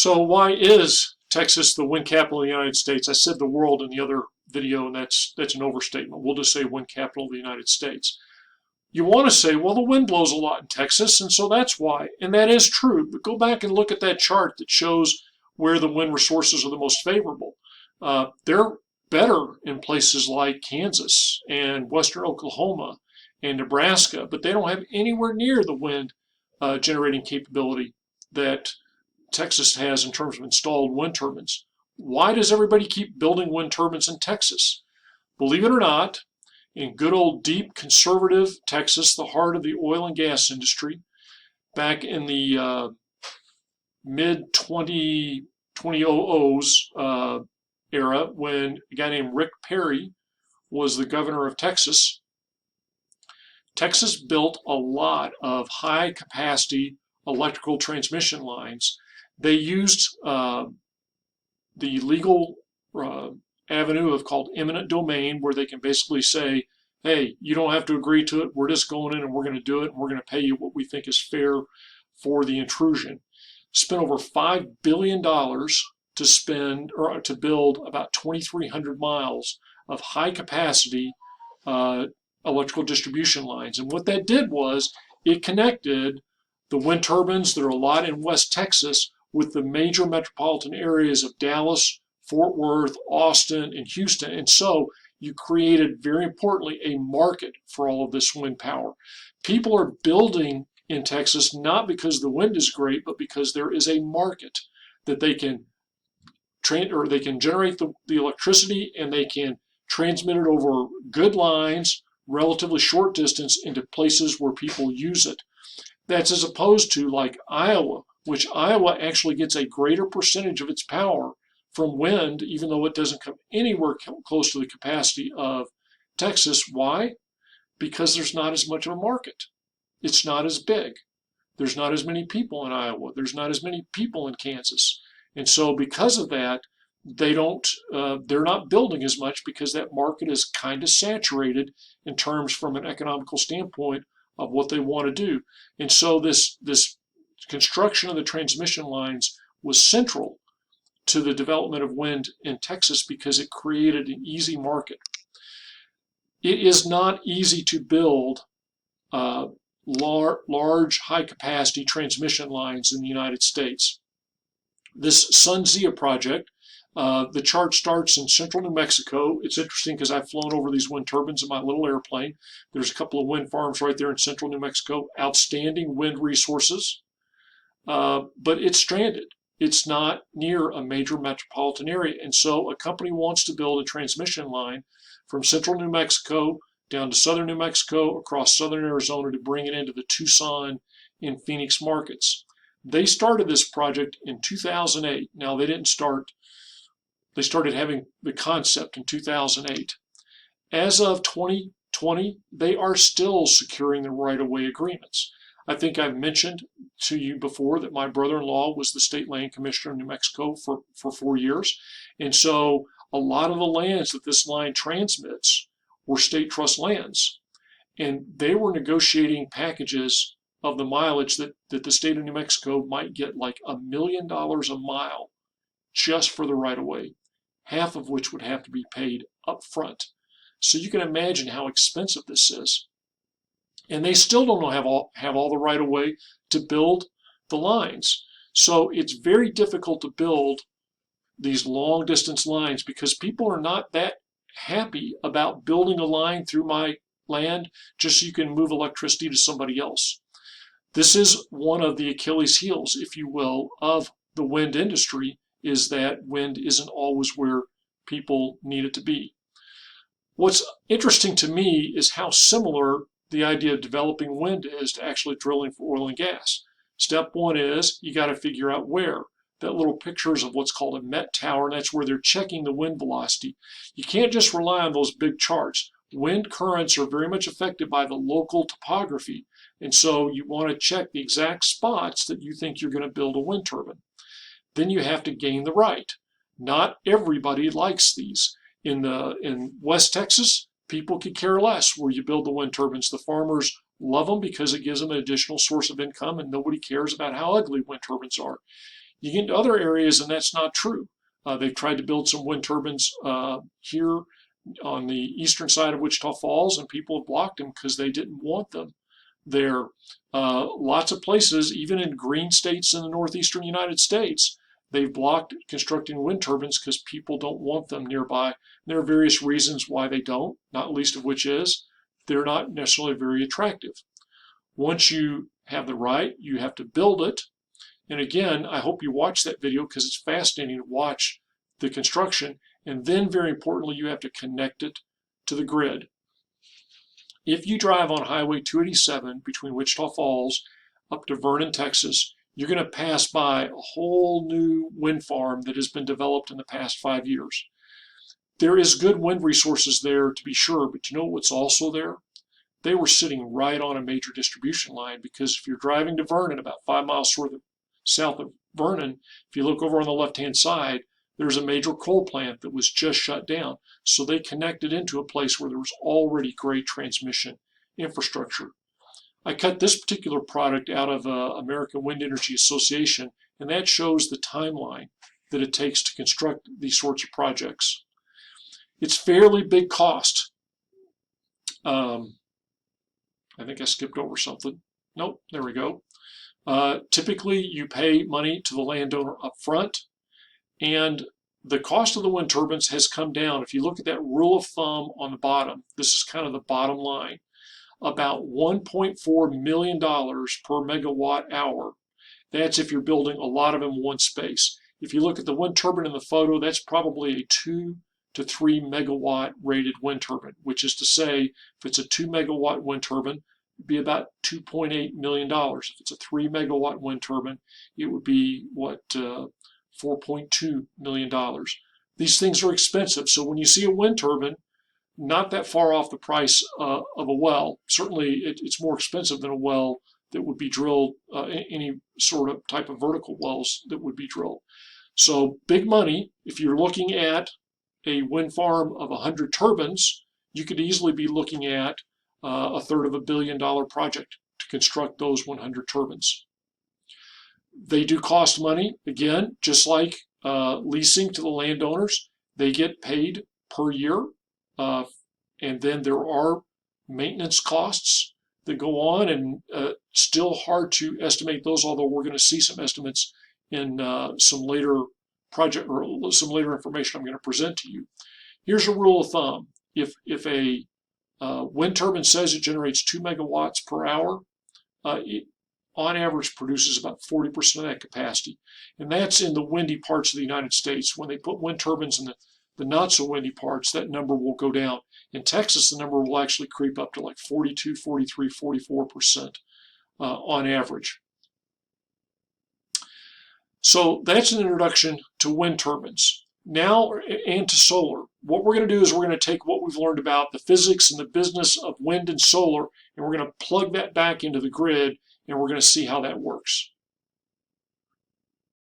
So why is Texas the wind capital of the United States? I said the world in the other video, and that's an overstatement. We'll just say wind capital of the United States. You want to say, well, the wind blows a lot in Texas, and so that's why. And that is true. But go back and look at that chart that shows where the wind resources are the most favorable. They're better in places like Kansas and western Oklahoma and Nebraska, but they don't have anywhere near the wind generating capability that Texas has in terms of installed wind turbines. Why does everybody keep building wind turbines in Texas? Believe it or not, in good old deep conservative Texas, the heart of the oil and gas industry, back in the mid 2000s era, when a guy named Rick Perry was the governor of Texas, Texas built a lot of high capacity electrical transmission lines. They used the legal avenue of called eminent domain, where they can basically say, hey, you don't have to agree to it. We're just going in and we're going to do it. And we're going to pay you what we think is fair for the intrusion. Spent over $5 billion to spend or to build about 2,300 miles of high capacity electrical distribution lines. And what that did was it connected the wind turbines that are a lot in West Texas with the major metropolitan areas of Dallas, Fort Worth, Austin, and Houston. And so you created, very importantly, a market for all of this wind power. People are building in Texas not because the wind is great, but because there is a market that they can generate the electricity, and they can transmit it over good lines, relatively short distance, into places where people use it. That's as opposed to like Iowa, which Iowa actually gets a greater percentage of its power from wind, even though it doesn't come anywhere close to the capacity of Texas. Why? Because there's not as much of a market. It's not as big. There's not as many people in Iowa. There's not as many people in Kansas. And so because of that, they're not building as much, because that market is kind of saturated in terms from an economical standpoint of what they want to do. And so this construction of the transmission lines was central to the development of wind in Texas, because it created an easy market. It is not easy to build large, high-capacity transmission lines in the United States. This SunZia project, the chart starts in central New Mexico. It's interesting because I've flown over these wind turbines in my little airplane. There's a couple of wind farms right there in central New Mexico, outstanding wind resources, but it's stranded. It's not near a major metropolitan area. And so a company wants to build a transmission line from central New Mexico down to southern New Mexico, across southern Arizona, to bring it into the Tucson and Phoenix markets. They started this project in 2008. Now, they started having the concept in 2008. As of 2020, they are still securing the right-of-way agreements. I think I've mentioned to you before that my brother-in-law was the state land commissioner in New Mexico for 4 years. And so a lot of the lands that this line transmits were state trust lands. And they were negotiating packages of the mileage that the state of New Mexico might get like $1 million a mile just for the right-of-way, half of which would have to be paid up front. So you can imagine how expensive this is. And they still don't have all the right-of-way to build the lines. So it's very difficult to build these long-distance lines, because people are not that happy about building a line through my land just so you can move electricity to somebody else. This is one of the Achilles heels, if you will, of the wind industry, is that wind isn't always where people need it to be. What's interesting to me is how similar the idea of developing wind is to actually drilling for oil and gas. Step one is you got to figure out where. That little picture is of what's called a Met tower, and that's where they're checking the wind velocity. You can't just rely on those big charts. Wind currents are very much affected by the local topography, and so you want to check the exact spots that you think you're going to build a wind turbine. Then you have to gain the right. Not everybody likes these. In West Texas, people could care less where you build the wind turbines. The farmers love them because it gives them an additional source of income, and nobody cares about how ugly wind turbines are. You get into other areas and that's not true. They've tried to build some wind turbines here on the eastern side of Wichita Falls, and people have blocked them because they didn't want them there. Lots of places, even in green states in the northeastern United States, they've blocked constructing wind turbines because people don't want them nearby. There are various reasons why they don't, not least of which is they're not necessarily very attractive. Once you have the right, you have to build it. And again, I hope you watch that video because it's fascinating to watch the construction. And then, very importantly, you have to connect it to the grid. If you drive on Highway 287 between Wichita Falls up to Vernon, Texas, you're going to pass by a whole new wind farm that has been developed in the past 5 years. There is good wind resources there, to be sure, but you know what's also there? They were sitting right on a major distribution line, because if you're driving to Vernon, about 5 miles south of Vernon, if you look over on the left-hand side, there's a major coal plant that was just shut down. So they connected into a place where there was already great transmission infrastructure. I cut this particular product out of American Wind Energy Association, and that shows the timeline that it takes to construct these sorts of projects. It's fairly big cost. I think I skipped over something. Nope, there we go. Typically, you pay money to the landowner up front, and the cost of the wind turbines has come down. If you look at that rule of thumb on the bottom, this is kind of the bottom line, about $1.4 million per megawatt hour. That's if you're building a lot of them in one space. If you look at the wind turbine in the photo, that's probably a 2 to 3 megawatt rated wind turbine, which is to say, if it's a 2 megawatt wind turbine, it'd be about $2.8 million. If it's a 3 megawatt wind turbine, it would be $4.2 million. These things are expensive. So when you see a wind turbine, not that far off the price of a well, certainly it's more expensive than a well that would be drilled, any sort of type of vertical wells that would be drilled. So big money. If you're looking at a wind farm of 100 turbines, you could easily be looking at a third of $1 billion project to construct those 100 turbines. They do cost money. Again, just like leasing to the landowners, they get paid per year. And then there are maintenance costs that go on, and still hard to estimate those, although we're going to see some estimates in some later project or some later information I'm going to present to you. Here's a rule of thumb. If a wind turbine says it generates 2 megawatts per hour, it on average produces about 40% of that capacity. And that's in the windy parts of the United States. When they put wind turbines in the not so windy parts, that number will go down. In Texas, the number will actually creep up to like 42, 43, 44% on average. So that's an introduction to wind turbines. Now, and to solar. What we're going to do is we're going to take what we've learned about the physics and the business of wind and solar, and we're going to plug that back into the grid, and we're going to see how that works.